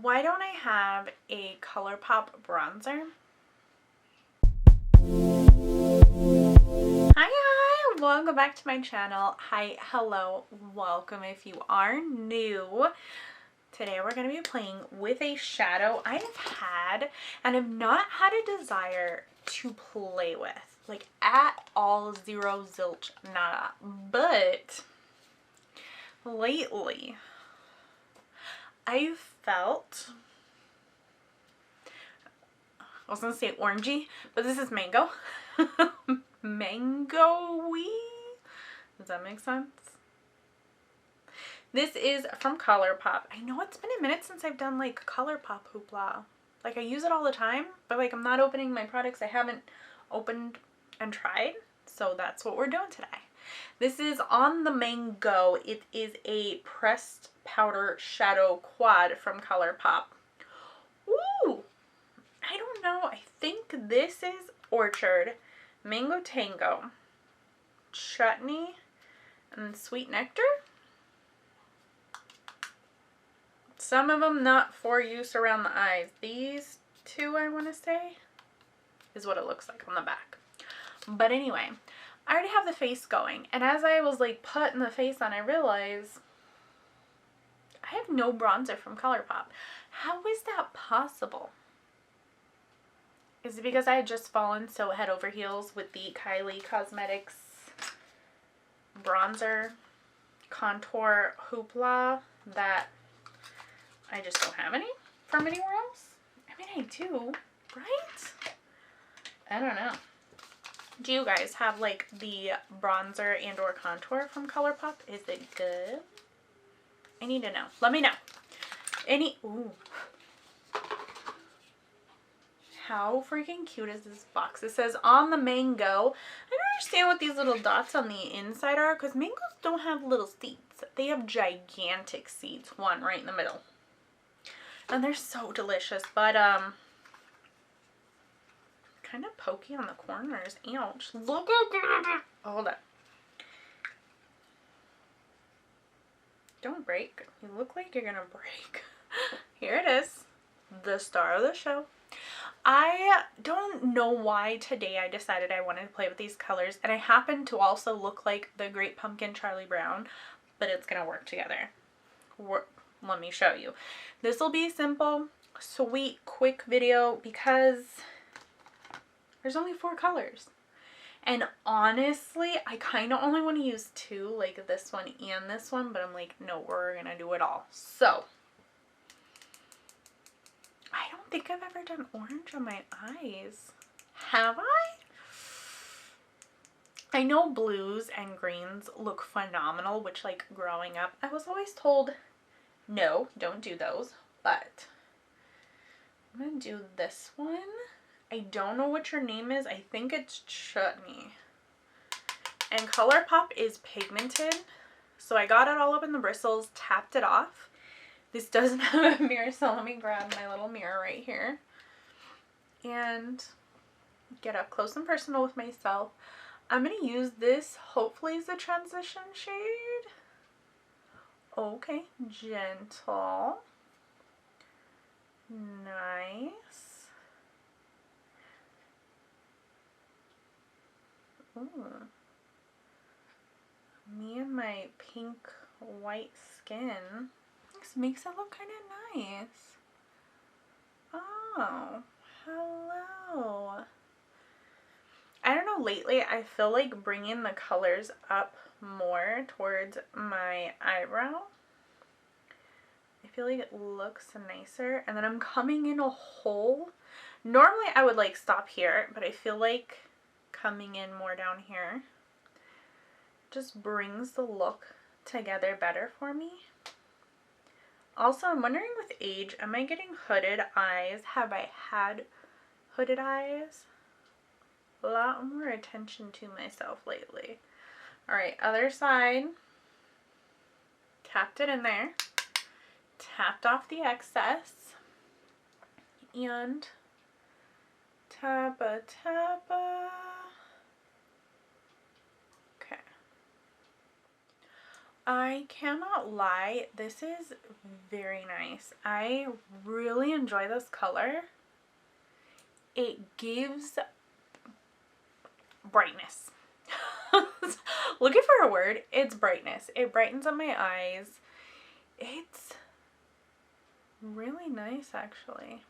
why don't I have a Colourpop bronzer? Hi, welcome back to my channel. Hi, hello, welcome if you are new. Today we're going to be playing with a shadow I have had and have not had a desire to play with. Like at all, zero, zilch, nada. But lately, I've felt, I was going to say orangey, but this is mango. Mango-y? Does that make sense? This is from Colourpop. I know it's been a minute since I've done like Colourpop hoopla. Like I use it all the time, but like I'm not opening my products I haven't opened and tried. So that's what we're doing today. This is on the Mango. It is a pressed powder shadow quad from Colourpop. Ooh! I don't know. I think this is Orchard, Mango Tango, Chutney, and Sweet Nectar. Some of them not for use around the eyes. These two, I want to say, is what it looks like on the back. But anyway, I already have the face going. And as I was like putting the face on, I realized I have no bronzer from Colourpop. How is that possible? Is it because I had just fallen so head over heels with the Kylie Cosmetics bronzer contour hoopla that I just don't have any from anywhere else? I mean, I do, right? I don't know. Do you guys have like the bronzer and or contour from Colourpop? Is it good? I need to know. Let me know. Ooh. How freaking cute is this box? It says on the Mango. I don't understand what these little dots on the inside are because mangoes don't have little seeds. They have gigantic seeds. One right in the middle. And they're so delicious, but kind of pokey on the corners. Ouch. Look at it. Hold up. Don't break. You look like you're gonna break. Here it is. The star of the show. I don't know why today I decided I wanted to play with these colors, and I happen to also look like the Great Pumpkin Charlie Brown, but it's gonna work together. Let me show you. This will be a simple, sweet, quick video because there's only 4 colors. And honestly, I kind of only want to use 2, like this one and this one, but I'm like, no, we're gonna do it all. So I don't think I've ever done orange on my eyes. Have I know blues and greens look phenomenal, which like growing up, I was always told, no, don't do those. But I'm going to do this one. I don't know what your name is. I think it's Chutney. And Colourpop is pigmented. So I got it all up in the bristles, tapped it off. This doesn't have a mirror, so let me grab my little mirror right here and get up close and personal with myself. I'm going to use this, hopefully as a transition shade. Okay, gentle. Nice. Ooh. Me and my pink white skin. This makes it look kind of nice. Oh, hello. I don't know, lately I feel like bringing the colors up more towards my eyebrow. I feel like it looks nicer. And then I'm coming in a hole. Normally I would like stop here, but I feel like coming in more down here just brings the look together better for me. Also, I'm wondering with age, am I getting hooded eyes? Have I had hooded eyes? A lot more attention to myself lately. Alright, other side. Tapped it in there. Tapped off the excess. And tappa, tappa. Okay. I cannot lie, this is very nice. I really enjoy this color. It gives brightness. Looking for a word, it's brightness. It brightens up my eyes. It's really nice, actually.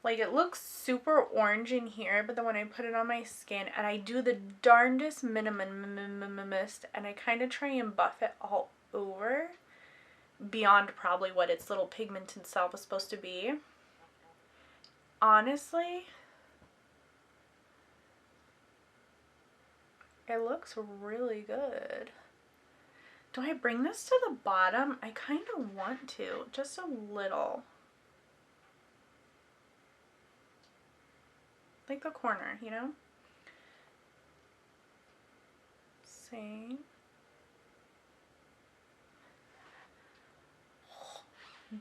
Like, it looks super orange in here, but then when I put it on my skin, and I do the darndest minimalist, and I kind of try and buff it all over, beyond probably what its little pigmented self is supposed to be. Honestly, it looks really good. Do I bring this to the bottom? I kind of want to, just a little. Like the corner, you know? Same.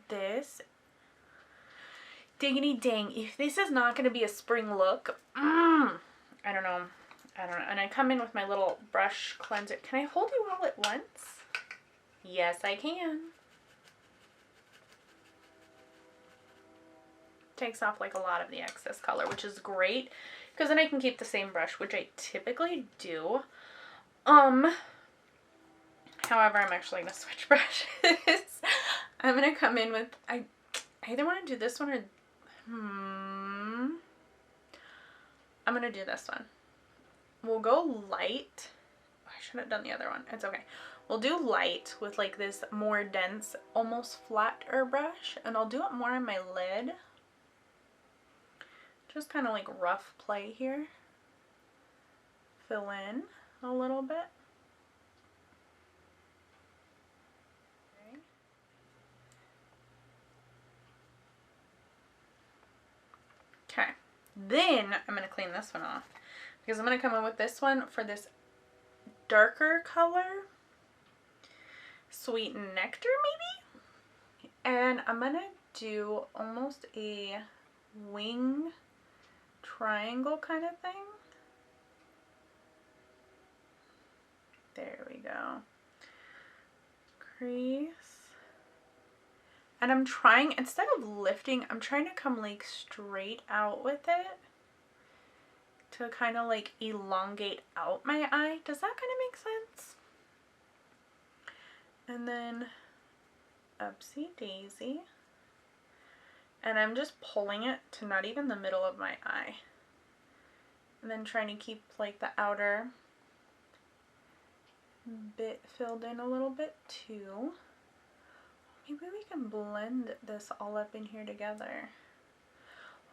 This. Diggity dang. If this is not going to be a spring look, I don't know. And I come in with my little brush cleanser. Can I hold you all at once? Yes, I can. Takes off like a lot of the excess color, which is great because then I can keep the same brush, which I typically do. However, I'm actually gonna switch brushes. I'm gonna come in with, I either want to do this one or I'm gonna do this one. We'll go light. I should have done the other one. It's okay. We'll do light with like this more dense, almost flatter brush, and I'll do it more on my lid. Just kind of like rough play here. Fill in a little bit. Okay. Then I'm going to clean this one off because I'm going to come in with this one for this darker color. Sweet Nectar maybe? And I'm going to do almost a wing triangle kind of thing. There we go. Crease. And I'm trying, instead of lifting, I'm trying to come like straight out with it to kind of like elongate out my eye. Does that kind of make sense? And then upsy daisy. And I'm just pulling it to not even the middle of my eye. And then trying to keep like the outer bit filled in a little bit too. Maybe we can blend this all up in here together.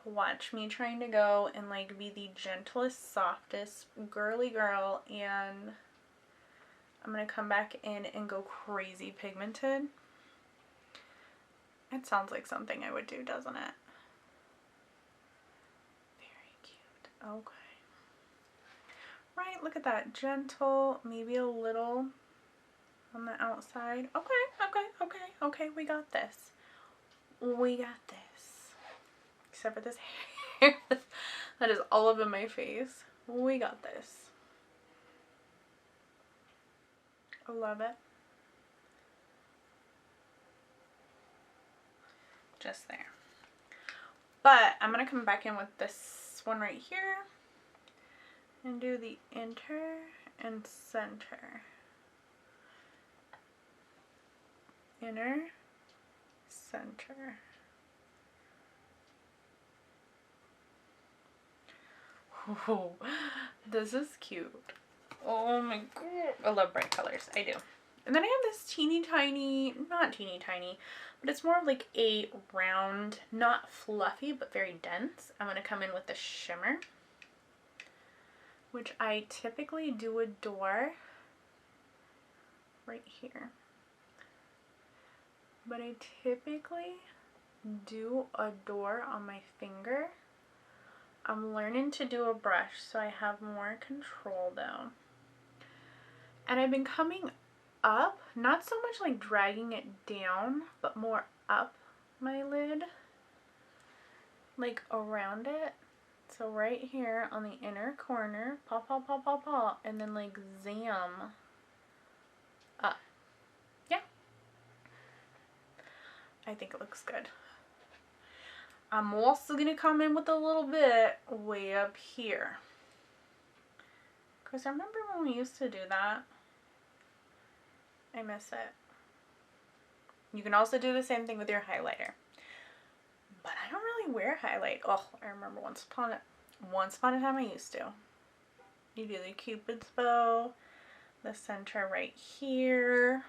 Watch me trying to go and like be the gentlest, softest girly girl, and I'm gonna come back in and go crazy pigmented. It sounds like something I would do, doesn't it? Very cute. Okay. Right, look at that. Gentle, maybe a little on the outside. Okay, we got this. We got this. Except for this hair that is all up in my face. We got this. I love it. Just there. But I'm going to come back in with this one right here and do the inner and center. Inner, center. Oh, this is cute. Oh my god. I love bright colors. I do. And then I have this teeny tiny, not teeny tiny, but it's more of like a round, not fluffy, but very dense. I'm going to come in with the shimmer, which I typically do adore right here. But I typically do adore on my finger. I'm learning to do a brush, so I have more control though. And I've been coming up, not so much like dragging it down, but more up my lid, like around it. So right here on the inner corner, pop, pop, pop, pop, pop, and then like zam I think it looks good. I'm also going to come in with a little bit way up here. Because I remember when we used to do that. I miss it. You can also do the same thing with your highlighter. But I don't really wear highlight. Oh, I remember once upon a time I used to. You do the Cupid's bow, the center right here,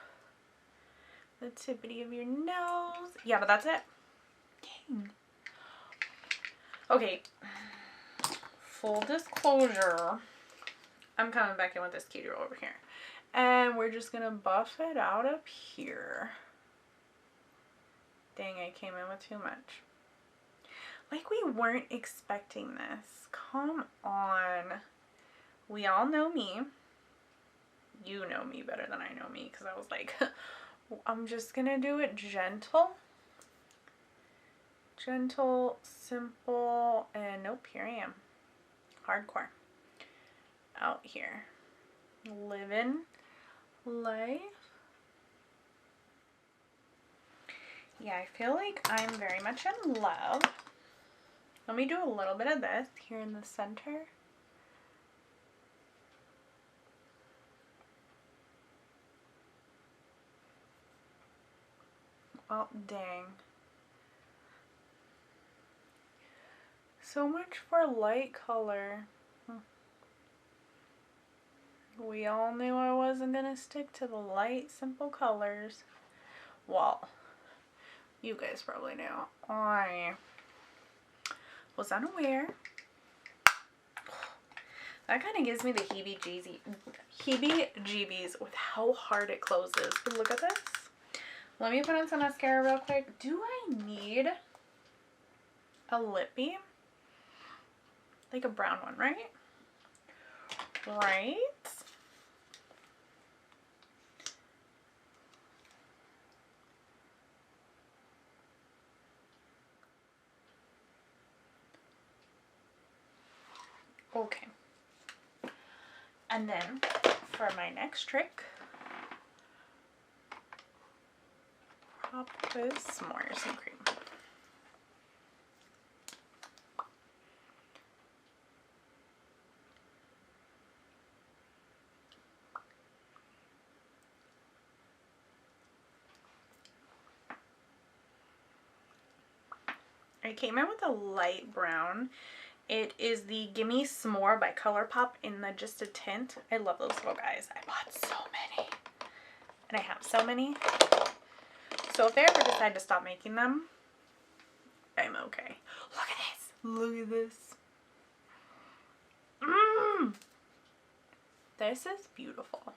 the tippity of your nose. Yeah, but that's it. Dang. Okay. Full disclosure. I'm coming back in with this cutie roll over here. And we're just going to buff it out up here. Dang, I came in with too much. Like we weren't expecting this. Come on. We all know me. You know me better than I know me because I was like, I'm just going to do it gentle. Gentle, simple, and nope, here I am. Hardcore. Out here. Living life. Yeah, I feel like I'm very much in love. Let me do a little bit of this here in the center. Oh, dang. So much for light color. We all knew I wasn't going to stick to the light, simple colors. Well, you guys probably knew. I was unaware. That kind of gives me the heebie-jeebies with how hard it closes. But look at this. Let me put on some mascara real quick. Do I need a lippy? Like a brown one, right? Right? Okay. And then for my next trick, pop this s'mores and cream. I came in with a light brown. It is the Gimme S'more by Colourpop in the Just a Tint. I love those little guys. I bought so many. And I have so many. So if they ever decide to stop making them, I'm okay. Look at this. Look at this. This is beautiful.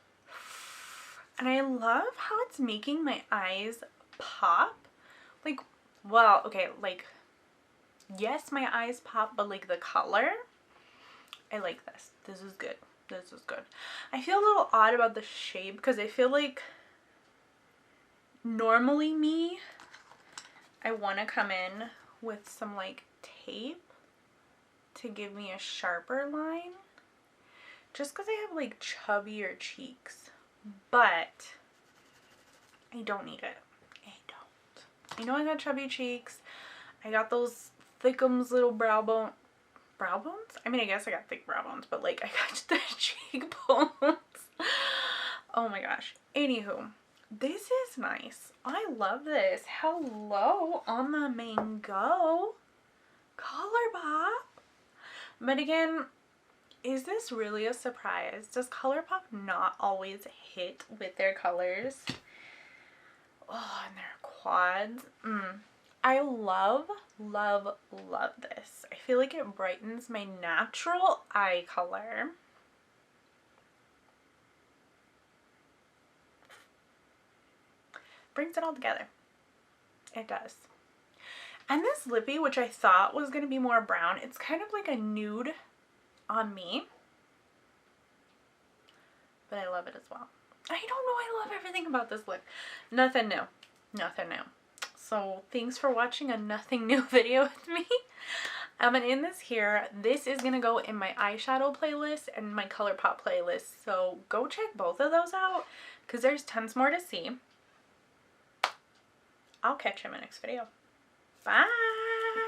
And I love how it's making my eyes pop. Like, well, okay, like, yes, my eyes pop, but like the color, I like this. This is good. This is good. I feel a little odd about the shape because I feel like normally me, I want to come in with some like tape to give me a sharper line. Just because I have like chubbier cheeks. But I don't need it. I don't. I know I got chubby cheeks. I got those thickums little brow bones. I mean, I guess I got thick brow bones, but like I got the cheekbones. Oh my gosh. Anywho, this is nice. I love this. Hello on the mango. Colourpop. But again, is this really a surprise? Does Colourpop not always hit with their colors? Oh, and their quads. I love, love, love this. I feel like it brightens my natural eye color. Brings it all together. It does. And this lippy, which I thought was going to be more brown, it's kind of like a nude on me. But I love it as well. I don't know, I love everything about this lip. Nothing new. Nothing new. So thanks for watching a nothing new video with me. I'm going to end this here. This is going to go in my eyeshadow playlist and my Colourpop playlist. So go check both of those out because there's tons more to see. I'll catch you in my next video. Bye!